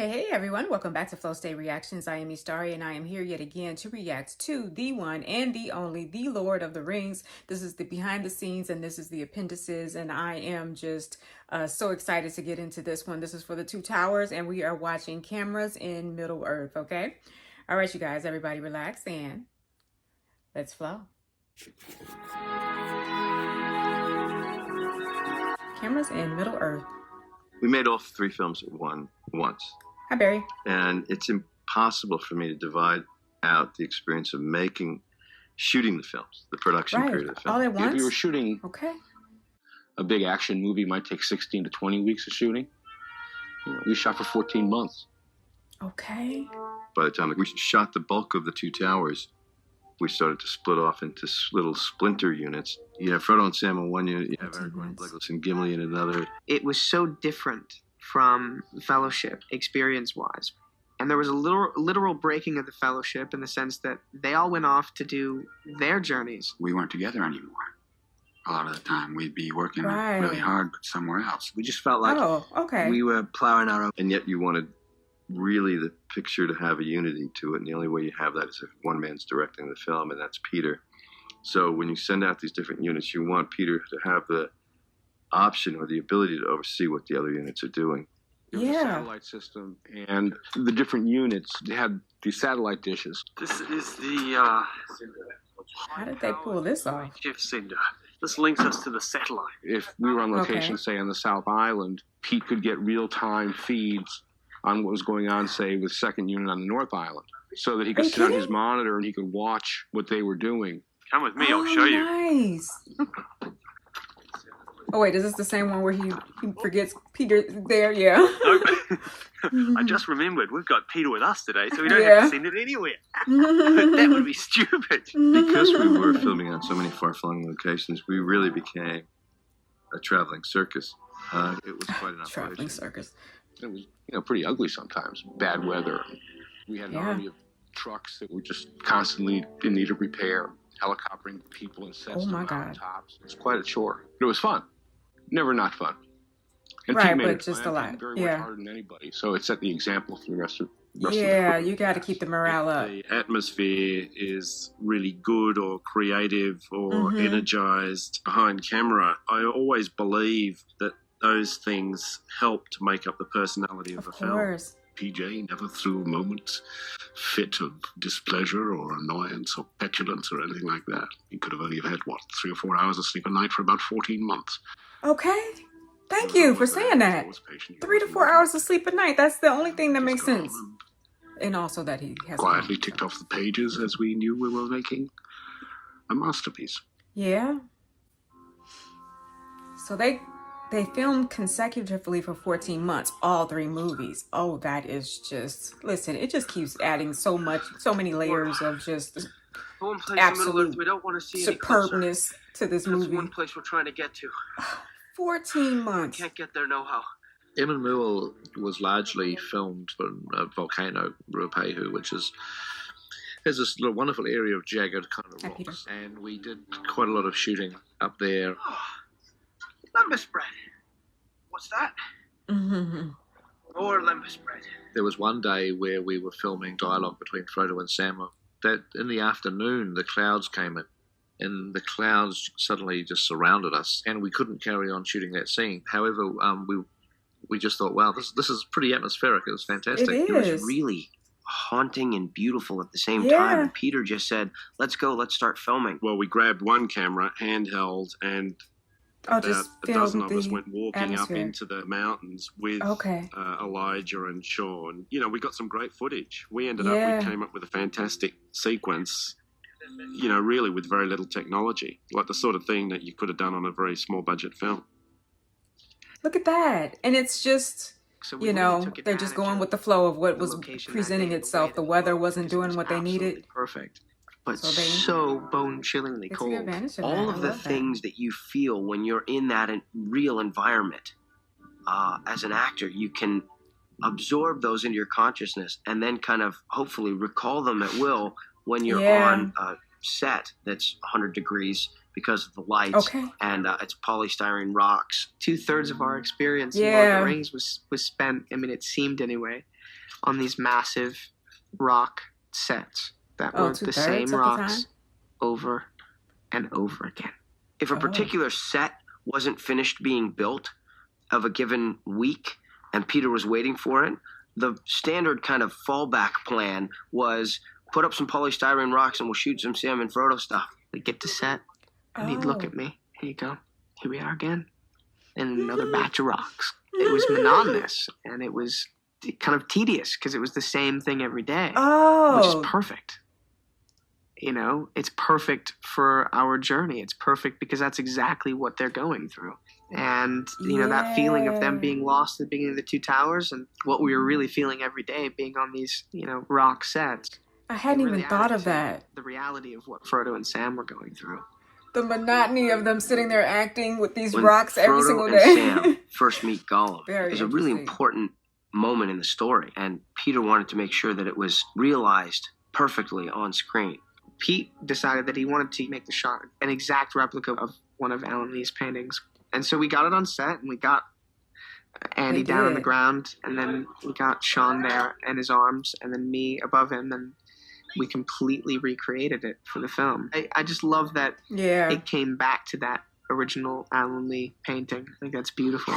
Hey everyone, welcome back to Flow State Reactions. I am Starry and I am here yet again to react to the one and the only, the Lord of the Rings. This is the behind the scenes and this is the appendices, and I am just so excited to get into this one. This is for the Two Towers and we are watching Cameras in Middle Earth, okay? All right, you guys, everybody relax and let's flow. Cameras in Middle Earth. We made all three films at once. Hi, Barry. And it's impossible for me to divide out the experience of shooting the films, the production period of the film. All at once? If we were shooting a big action movie, it might take 16 to 20 weeks of shooting. We shot for 14 months. Okay. By the time we shot the bulk of the Two Towers, we started to split off into little splinter units. You have Frodo and Sam in one unit, you have Aragorn, Legolas, and Gimli in another. It was so different from Fellowship, experience-wise. And there was a literal breaking of the Fellowship in the sense that they all went off to do their journeys. We weren't together anymore. A lot of the time we'd be working really hard, but somewhere else. We just felt like we were plowing our own. And yet you wanted really the picture to have a unity to it, and the only way you have that is if one man's directing the film, and that's Peter. So when you send out these different units, you want Peter to have the option or the ability to oversee what the other units are doing. There was a satellite system, and the different units had these satellite dishes. This is the How did they pull this off? Jeff Cinder. This links us to the satellite. If we were on location, say on the South Island, Pete could get real-time feeds on what was going on, say, with second unit on the North Island, so that he could sit on his monitor and he could watch what they were doing. Come with me, I'll show you. Nice. Oh wait, is this the same one where he forgets Peter there? Yeah. I just remembered we've got Peter with us today, so we don't have to send it anywhere. That would be stupid. Because we were filming on so many far-flung locations, we really became a traveling circus. It was quite an operation. Traveling circus. It was, pretty ugly sometimes. Bad weather. We had an army of trucks that were just constantly in need of repair, helicoptering people and sets to mountaintops. It was quite a chore, but it was fun. Never not fun. And right, but just a lot. Very much harder than anybody, so it set the example for the rest of the you got to keep the morale up. The atmosphere is really good or creative or energized behind camera. I always believe that those things help to make up the personality of the film. PJ never threw a moment fit of displeasure or annoyance or petulance or anything like that. He could have only had, 3 or 4 hours of sleep a night for about 14 months. Okay. Thank you for saying that. 3 to 4 hours of sleep a night. That's the only thing that makes sense. And also that he has quietly ticked off the pages as we knew we were making a masterpiece. Yeah. So they filmed consecutively for 14 months, all 3 movies. Oh, that is just, listen, it just keeps adding so many layers of just absolute we don't want to see superbness to this movie. That's one place we're trying to get to. 14 months. Can't get there no-how. Emmanuel was largely filmed from a volcano, Ruapehu, which has this little wonderful area of jagged kind of rocks. And we did quite a lot of shooting up there. Lembas bread. What's that? Or lembas bread. There was one day where we were filming dialogue between Frodo and Sam. That in the afternoon, the clouds came in, and the clouds suddenly just surrounded us, and we couldn't carry on shooting that scene. However, we just thought, wow, this is pretty atmospheric. It was fantastic. It was really haunting and beautiful at the same time. And Peter just said, let's go, let's start filming. Well, we grabbed one camera, handheld, and about a dozen of us went walking up into the mountains with Elijah and Sean. We got some great footage. We ended up, we came up with a fantastic sequence, really with very little technology, like the sort of thing that you could have done on a very small budget film. Look at that. And it's just, they're just going with the flow of what was presenting itself. The weather wasn't doing what they needed. Perfect. But so bone-chillingly cold. All of the things that you feel when you're in that real environment, as an actor, you can absorb those into your consciousness and then kind of hopefully recall them at will when you're on a set that's 100 degrees because of the lights and it's polystyrene rocks. 2/3 of our experience in Lord of the Rings was spent, it seemed anyway, on these massive rock sets that were the same rocks over and over again. If a particular set wasn't finished being built of a given week and Peter was waiting for it, the standard kind of fallback plan was put up some polystyrene rocks and we'll shoot some Sam and Frodo stuff. We'd get to set and he'd look at me. Here you go. Here we are again. And another batch of rocks. It was monotonous and it was kind of tedious because it was the same thing every day. Which is perfect. You know, it's perfect for our journey. It's perfect because that's exactly what they're going through. And, you know, that feeling of them being lost at the beginning of the Two Towers and what we were really feeling every day being on these, you know, rock sets. I hadn't really even thought of that. The reality of what Frodo and Sam were going through. The monotony of them sitting there acting with these rocks every single day. Frodo and Sam first meet Gollum is a really important moment in the story. And Peter wanted to make sure that it was realized perfectly on screen. Pete decided that he wanted to make the shot an exact replica of one of Alan Lee's paintings. And so we got it on set, and we got Andy down on the ground, and then we got Sean there and his arms, and then me above him, and we completely recreated it for the film. I just love that it came back to that original Alan Lee painting. I think that's beautiful.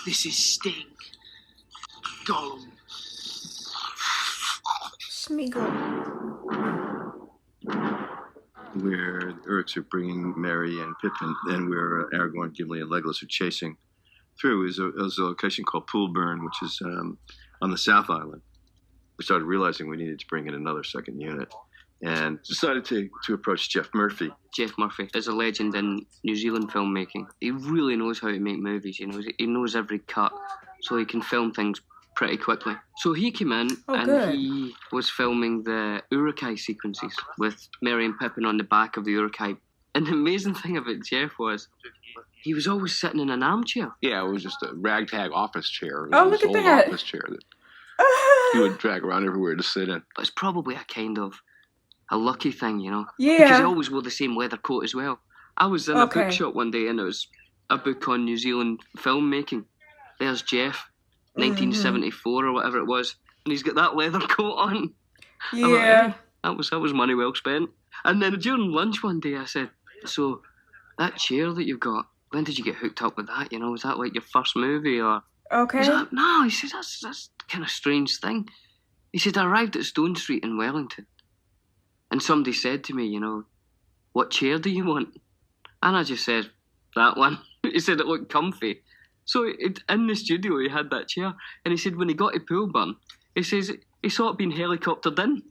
This is Sting. Gollum. Smeagol. Where the Urks are bringing Merry and Pippin, and where Aragorn, Gimli, and Legolas are chasing through is a location called Poolburn, which is on the South Island. We started realizing we needed to bring in another second unit and decided to approach Jeff Murphy. Jeff Murphy is a legend in New Zealand filmmaking. He really knows how to make movies. He knows every cut, so he can film things pretty quickly. So he came in he was filming the Uruk-hai sequences with Merry and Pippin on the back of the Uruk-hai. And the amazing thing about Jeff was he was always sitting in an armchair. Yeah, it was just a ragtag office chair. Look at that. Office chair that he would drag around everywhere to sit in. It's probably a kind of a lucky thing, you know? Yeah. Because he always wore the same leather coat as well. I was in a bookshop one day and it was a book on New Zealand filmmaking. There's Jeff. 1974 or whatever it was, and he's got that leather coat on. Yeah, that was money well spent. And then during lunch one day, I said, "So that chair that you've got, when did you get hooked up with that? You know, was that like your first movie or?" Okay. He's like, "No," he says, "That's kind of strange thing." He said, "I arrived at Stone Street in Wellington, and somebody said to me, you know, what chair do you want?" And I just said, "That one." He said it looked comfy. So in the studio, he had that chair, and he said when he got to Poolburn, he says he saw it being helicoptered in.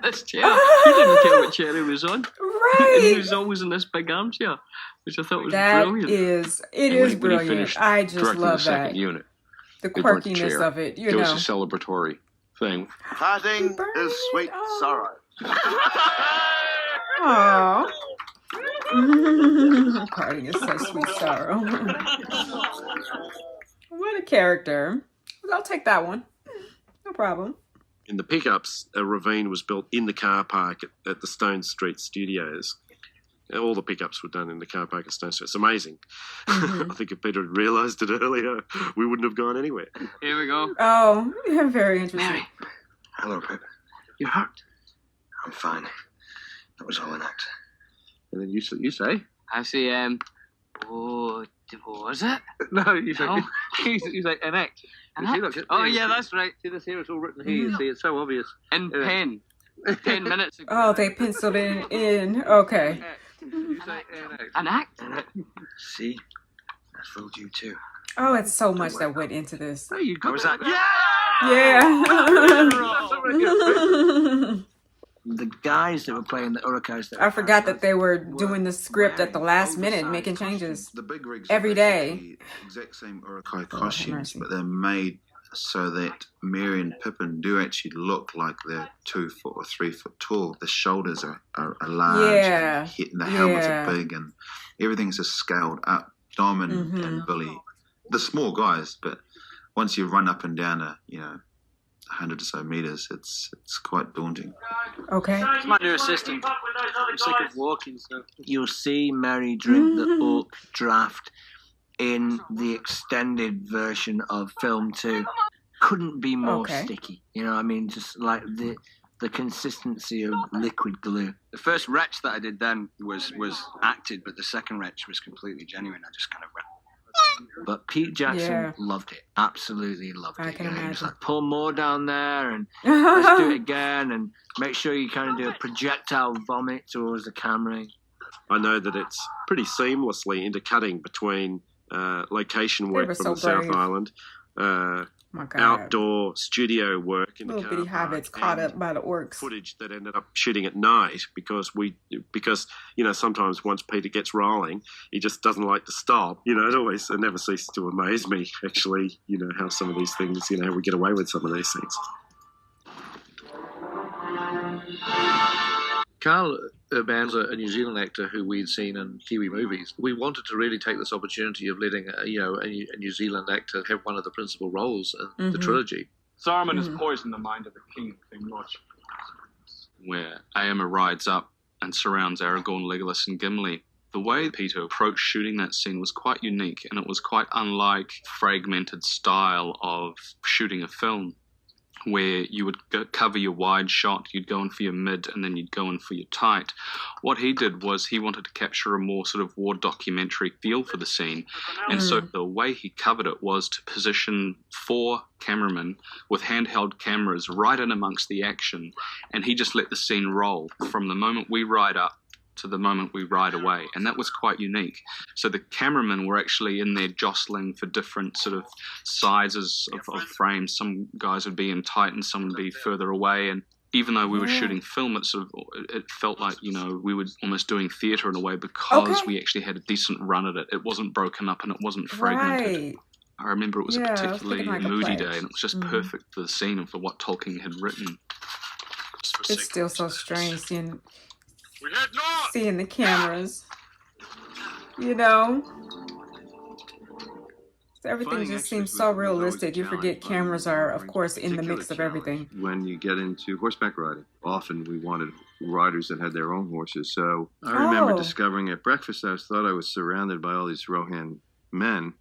This chair. He didn't care what chair he was on. Right. And he was always in this big armchair, which I thought was brilliant. It is brilliant. I just love that. Unit, the quirkiness of it, you know. It was a celebratory thing. Parting is sweet sorrow. Aww. Parting is so sweet sorrow. What a character. I'll take that one. No problem. In the pickups, a ravine was built in the car park at the Stone Street Studios. All the pickups were done in the car park at Stone Street. It's amazing. I think if Peter had realised it earlier, we wouldn't have gone anywhere. Here we go. Oh, very interesting. Merry. Hello, Pip. You're hurt? I'm fine. That was all an act. And then you say? I say, what was it? No, you say, he's like, an act. An act? Oh, yeah, that's right. See this here? It's all written here. You see, it's so obvious. In pen. 10 minutes ago. Oh, they penciled it in. Okay. You say an act? See? I fooled you too. Oh, it's so much that went into this. Hey, you got that? Yeah. The guys that were playing the Uruk-hais. I forgot that they were doing the script at the last minute, making changes the big rigs every day. Exact same Uruk-hai costumes, but they're made so that Merry and Pippin do actually look like they're 2 foot or 3 foot tall. The shoulders are large, yeah, and the helmets are big, and everything's just scaled up. Dom and Billy, the small guys, but once you run up and down 100 or so meters, it's quite daunting. Okay. It's my new assistant. I'm sick of walking, so. You'll see Merry drink the oak draft in the extended version of film 2. couldn't be more sticky. You know what I mean? Just like the consistency of liquid glue. The first retch that I did then was acted, but the second retch was completely genuine. I just kind of went. But Pete Jackson loved it. Absolutely loved it. I can imagine. He was like, pour more down there and let's do it again, and make sure you kind of do a projectile vomit towards the camera. I know that it's pretty seamlessly intercutting between location work from the South Island, outdoor studio work in the little bitty hobbits caught up by the orcs. Footage that ended up shooting at night because you know, sometimes once Peter gets rolling, he just doesn't like to stop. You know, it never ceases to amaze me, actually, you know, how some of these things, you know, we get away with some of these things. Carl Urban's a New Zealand actor who we'd seen in Kiwi movies. We wanted to really take this opportunity of letting a New Zealand actor have one of the principal roles in the trilogy. Saruman has poisoned the mind of the king thing much. Where Aomer rides up and surrounds Aragorn, Legolas and Gimli. The way Peter approached shooting that scene was quite unique, and it was quite unlike fragmented style of shooting a film, where you would cover your wide shot, you'd go in for your mid, and then you'd go in for your tight. What he did was he wanted to capture a more sort of war documentary feel for the scene, and so the way he covered it was to position 4 cameramen with handheld cameras right in amongst the action, and he just let the scene roll from the moment we ride up to the moment we ride away, and that was quite unique. So the cameramen were actually in there jostling for different sort of sizes of frames. Some guys would be in tight and some would be further away, and even though we were shooting film, it felt like, you know, we were almost doing theatre in a way, because we actually had a decent run at it. It wasn't broken up and it wasn't fragmented. I remember it was a particularly moody day, and it was just perfect for the scene and for what Tolkien had written. It's still so strange seeing the cameras, you know. Everything just seems so realistic. You forget cameras are, of course, in the mix of everything. When you get into horseback riding, often we wanted riders that had their own horses. So I remember discovering at breakfast, I thought I was surrounded by all these Rohan men,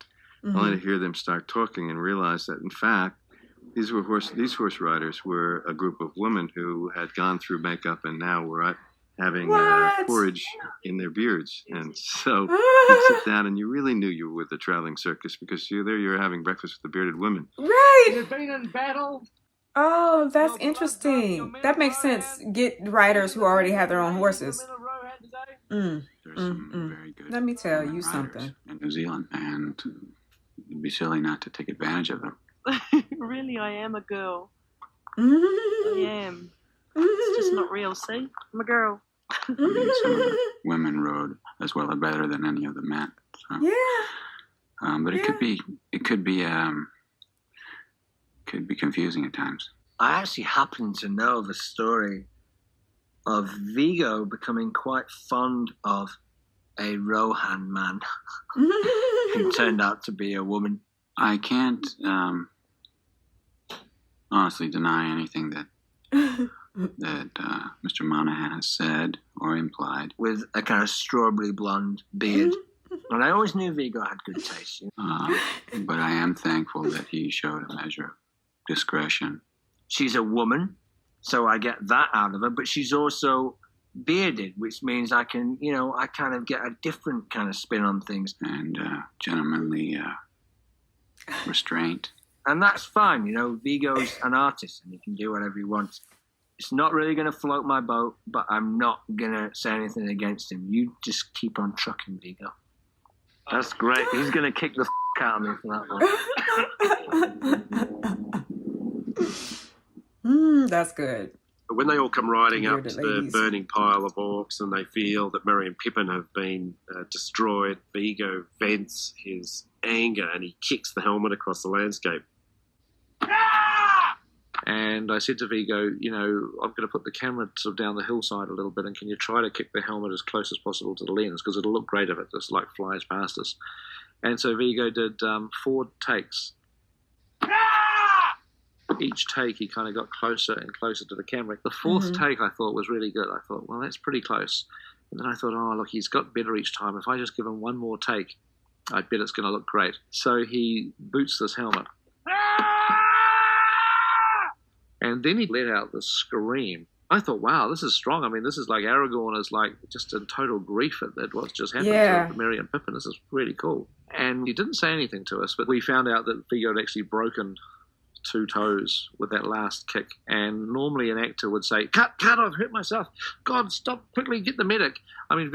only to hear them start talking and realize that, in fact, these horse riders were a group of women who had gone through makeup and now were having porridge in their beards. And so you'd sit down and you really knew you were with the traveling circus, because you're having breakfast with the bearded women. Right. You've been in battle. Oh, that's interesting. That makes sense. Get riders who already have their own horses. There's some very good Let me tell you something. In New Zealand, and it'd be silly not to take advantage of them. Really, I am a girl. I am. It's just not real, see? I'm a girl. I mean, some of the women rode as well or better than any of the men. So. Yeah. But it could be confusing at times. I actually happen to know the story of Viggo becoming quite fond of a Rohan man who turned out to be a woman. I can't honestly deny anything that Mr. Monahan has said or implied. With a kind of strawberry blonde beard. And I always knew Viggo had good taste. You know? But I am thankful that he showed a measure of discretion. She's a woman, so I get that out of her, but she's also bearded, which means I can, you know, I kind of get a different kind of spin on things. And gentlemanly restraint. And that's fine, you know, Viggo's an artist and he can do whatever he wants. It's not really going to float my boat, but I'm not going to say anything against him. You just keep on trucking, Viggo. That's great. He's going to kick the out of me for that one. That's good. But when they all come riding up to the burning pile of orcs and they feel that Merry and Pippin have been destroyed, Viggo vents his anger and he kicks the helmet across the landscape. And I said to Viggo, you know, I'm going to put the camera sort of down the hillside a little bit, and can you try to kick the helmet as close as possible to the lens, because it'll look great if it just like flies past us. And so Viggo did 4 takes. Each take he kind of got closer and closer to the camera. The 4th take I thought was really good. I thought, well, that's pretty close. And then I thought, oh, look, he's got better each time. If I just give him one more take, I bet it's going to look great. So he boots this helmet. And then he let out this scream. I thought, wow, this is strong. I mean, this is like Aragorn is like just in total grief at what's just happened to Merry and Pippin. This is really cool. And he didn't say anything to us, but we found out that Viggo had actually broken 2 toes with that last kick. And normally an actor would say, cut, I've hurt myself. God, stop, quickly, get the medic. I mean,